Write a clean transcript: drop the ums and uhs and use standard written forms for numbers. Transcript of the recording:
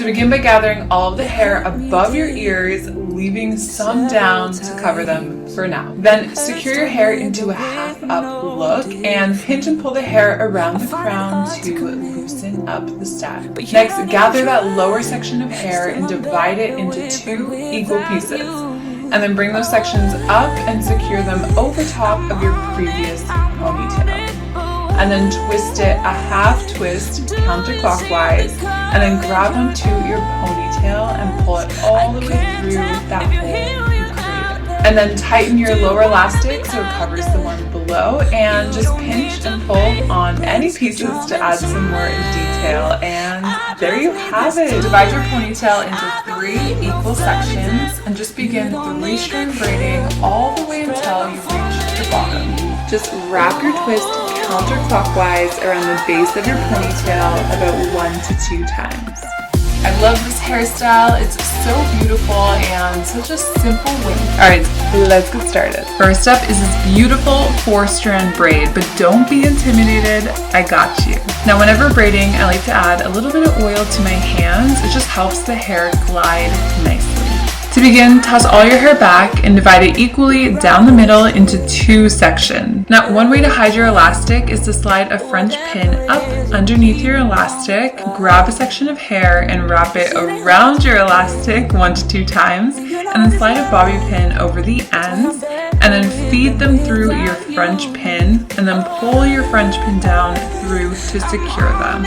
So begin by gathering all of the hair above your ears, leaving some down to cover them for now. Then secure your hair into a half up look and pinch and pull the hair around the crown to loosen up the stem. Next, gather that lower section of hair and divide it into 2 equal pieces. And then bring those sections up and secure them over top of your previous ponytail. And then twist it a half twist counterclockwise, and then grab onto your ponytail and pull it all the way through that hole you created. And then tighten your lower elastic so it covers the one below, and just pinch and pull on any pieces to add some more detail. And there you have it. Divide your ponytail into 3 equal sections and just begin 3-strand braiding all the way until you reach the bottom. Just wrap your twist counterclockwise around the base of your ponytail about 1 to 2 times. I love this hairstyle. It's so beautiful and such a simple way. Alright, let's get started. First up is this beautiful 4-strand braid, but don't be intimidated, I got you. Now whenever braiding, I like to add a little bit of oil to my hands. It just helps the hair glide nicely. To begin, toss all your hair back and divide it equally down the middle into 2 sections. Now, one way to hide your elastic is to slide a French pin up underneath your elastic, grab a section of hair and wrap it around your elastic 1 to 2 times, and then slide a bobby pin over the ends, and then feed them through your French pin, and then pull your French pin down through to secure them.